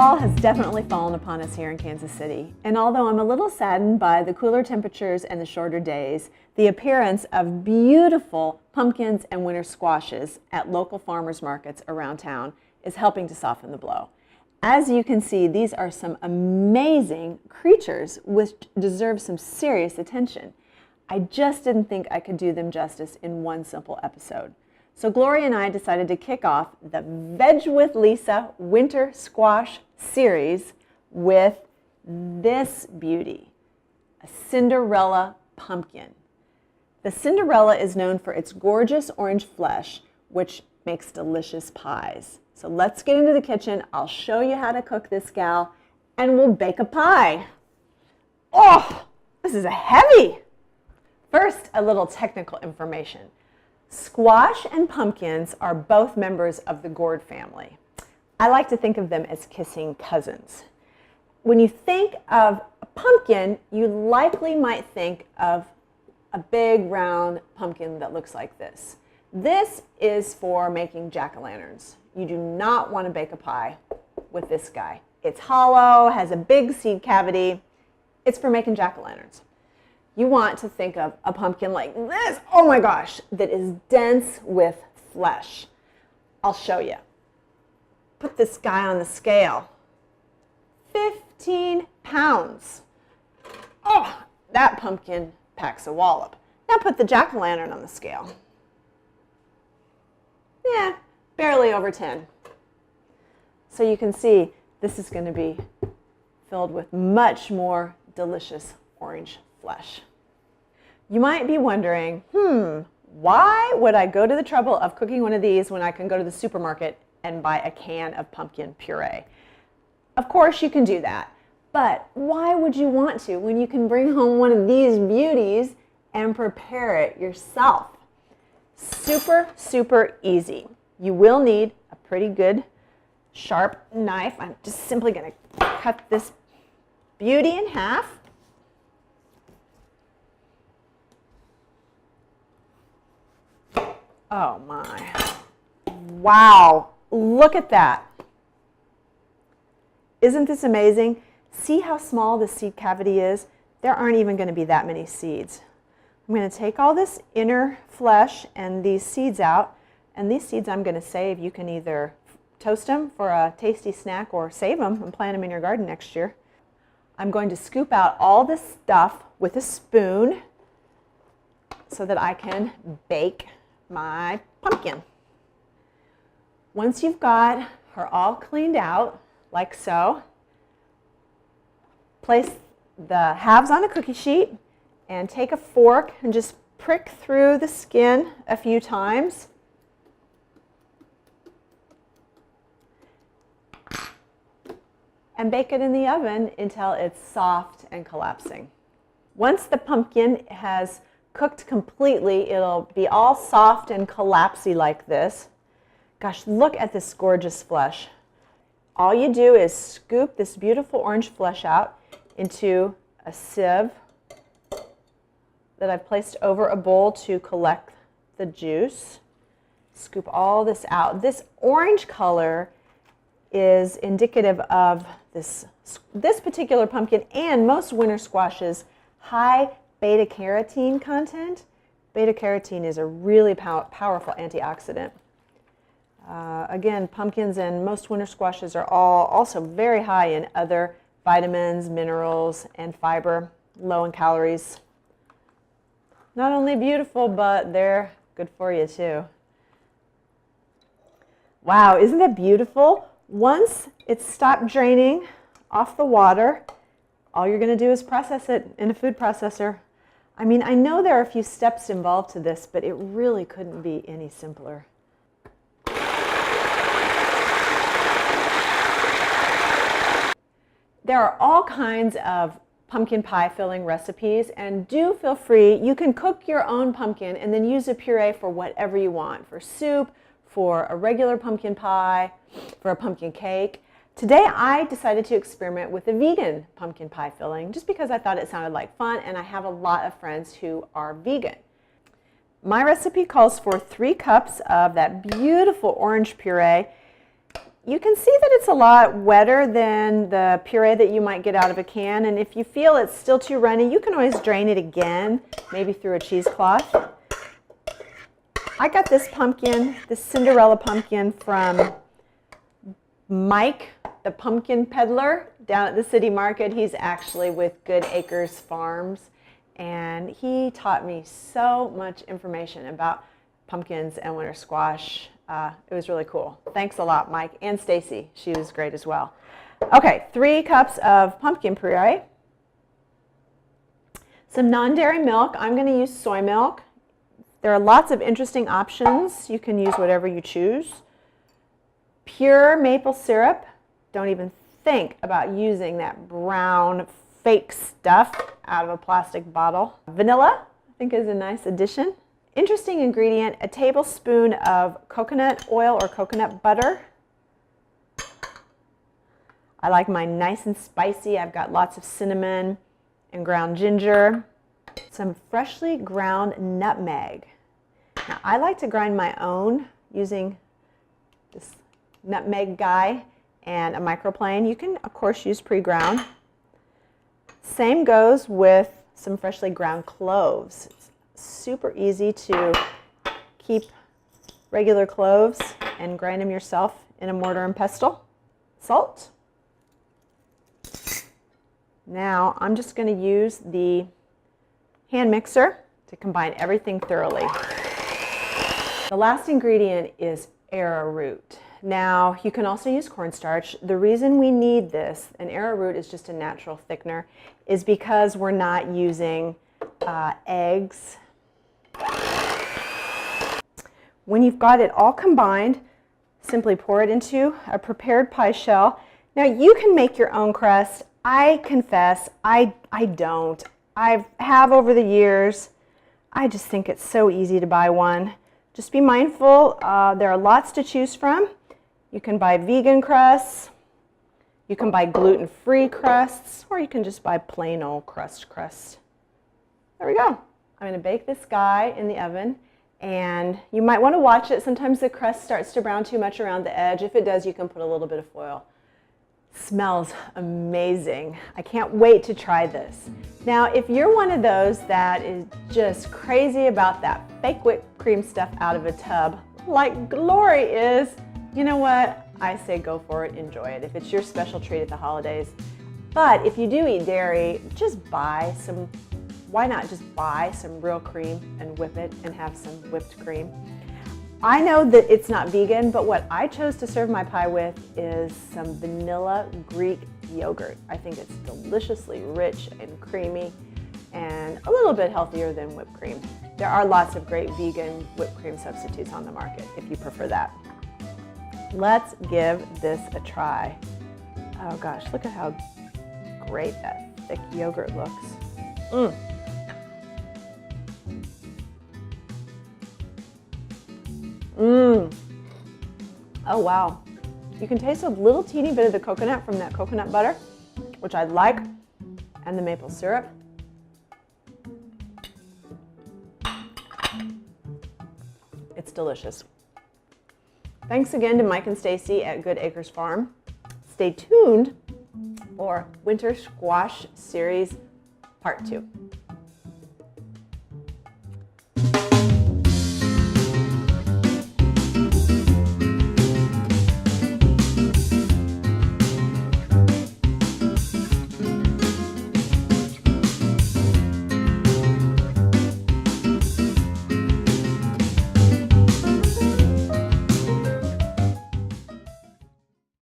Fall has definitely fallen upon us here in Kansas City, and although I'm a little saddened by the cooler temperatures and the shorter days, the appearance of beautiful pumpkins and winter squashes at local farmers markets around town is helping to soften the blow. As you can see, these are some amazing creatures which deserve some serious attention. I just didn't think I could do them justice in one simple episode. So Gloria and I decided to kick off the Veg with Lisa Winter Squash series with this beauty, a Cinderella pumpkin. The Cinderella is known for its gorgeous orange flesh, which makes delicious pies. So let's get into the kitchen. I'll show you how to cook this gal, and we'll bake a pie. Oh, this is a heavy. First, a little technical information. Squash and pumpkins are both members of the gourd family. I like to think of them as kissing cousins. When you think of a pumpkin, you likely might think of a big round pumpkin that looks like this. This is for making jack-o'-lanterns. You do not want to bake a pie with this guy. It's hollow, has a big seed cavity. It's for making jack-o'-lanterns. You want to think of a pumpkin like this, oh my gosh, that is dense with flesh. I'll show you. Put this guy on the scale. 15 pounds. Oh, that pumpkin packs a wallop. Now put the jack-o'-lantern on the scale. Yeah, barely over 10. So you can see this is going to be filled with much more delicious orange flesh. You might be wondering, why would I go to the trouble of cooking one of these when I can go to the supermarket and buy a can of pumpkin puree? Of course you can do that, but why would you want to when you can bring home one of these beauties and prepare it yourself? Super, super easy. You will need a pretty good sharp knife. I'm just simply going to cut this beauty in half. Oh my. Wow. Look at that. Isn't this amazing? See how small the seed cavity is? There aren't even going to be that many seeds. I'm going to take all this inner flesh and these seeds out. And these seeds I'm going to save. You can either toast them for a tasty snack or save them and plant them in your garden next year. I'm going to scoop out all this stuff with a spoon so that I can bake my pumpkin. Once you've got her all cleaned out, like so, place the halves on a cookie sheet and take a fork and just prick through the skin a few times. And bake it in the oven until it's soft and collapsing. Once the pumpkin has cooked completely, it'll be all soft and collapsy like this. Gosh, look at this gorgeous flesh. All you do is scoop this beautiful orange flesh out into a sieve that I've placed over a bowl to collect the juice. Scoop all this out. This orange color is indicative of this particular pumpkin and most winter squashes' high beta-carotene content. Beta-carotene is a really powerful antioxidant. Again, pumpkins and most winter squashes are all also very high in other vitamins, minerals, and fiber, low in calories. Not only beautiful, but they're good for you too. Wow, isn't that beautiful? Once it's stopped draining off the water, all you're going to do is process it in a food processor. I mean, I know there are a few steps involved to this, but it really couldn't be any simpler. There are all kinds of pumpkin pie filling recipes, and do feel free. You can cook your own pumpkin and then use a puree for whatever you want, for soup, for a regular pumpkin pie, for a pumpkin cake. Today I decided to experiment with a vegan pumpkin pie filling just because I thought it sounded like fun, and I have a lot of friends who are vegan. My recipe calls for 3 cups of that beautiful orange puree. You can see that it's a lot wetter than the puree that you might get out of a can, and if you feel it's still too runny, you can always drain it again, maybe through a cheesecloth. I got this pumpkin, this Cinderella pumpkin, from Mike, the pumpkin peddler, down at the city market. He's actually with Good Acres Farms, and he taught me so much information about pumpkins and winter squash. It was really cool. Thanks a lot, Mike, and Stacy. She was great as well. Okay, 3 cups of pumpkin puree. Some non-dairy milk. I'm going to use soy milk. There are lots of interesting options. You can use whatever you choose. Pure maple syrup. Don't even think about using that brown fake stuff out of a plastic bottle. Vanilla, I think, is a nice addition. Interesting ingredient, a tablespoon of coconut oil or coconut butter. I like mine nice and spicy. I've got lots of cinnamon and ground ginger. Some freshly ground nutmeg. Now, I like to grind my own using this nutmeg guy and a microplane. You can, of course, use pre-ground. Same goes with some freshly ground cloves. It's super easy to keep regular cloves and grind them yourself in a mortar and pestle. Salt. Now I'm just going to use the hand mixer to combine everything thoroughly. The last ingredient is arrowroot. Now, you can also use cornstarch. The reason we need this, and arrowroot is just a natural thickener, is because we're not using eggs. When you've got it all combined, simply pour it into a prepared pie shell. Now, you can make your own crust. I confess, I don't. I have over the years. I just think it's so easy to buy one. Just be mindful, there are lots to choose from. You can buy vegan crusts, you can buy gluten-free crusts, or you can just buy plain old crust. There we go. I'm going to bake this guy in the oven, and you might want to watch it. Sometimes the crust starts to brown too much around the edge. If it does, you can put a little bit of foil. Smells amazing. I can't wait to try this. Now, if you're one of those that is just crazy about that fake whipped cream stuff out of a tub, like Glory is, you know what? I say go for it, enjoy it. If it's your special treat at the holidays. But if you do eat dairy, just buy some, why not just buy some real cream and whip it and have some whipped cream? I know that it's not vegan, but what I chose to serve my pie with is some vanilla Greek yogurt. I think it's deliciously rich and creamy and a little bit healthier than whipped cream. There are lots of great vegan whipped cream substitutes on the market if you prefer that. Let's give this a try. Oh gosh, look at how great that thick yogurt looks. Oh wow. You can taste a little teeny bit of the coconut from that coconut butter, which I like, and the maple syrup. It's delicious. Thanks again to Mike and Stacy at Good Acres Farm. Stay tuned for Winter Squash Series Part 2.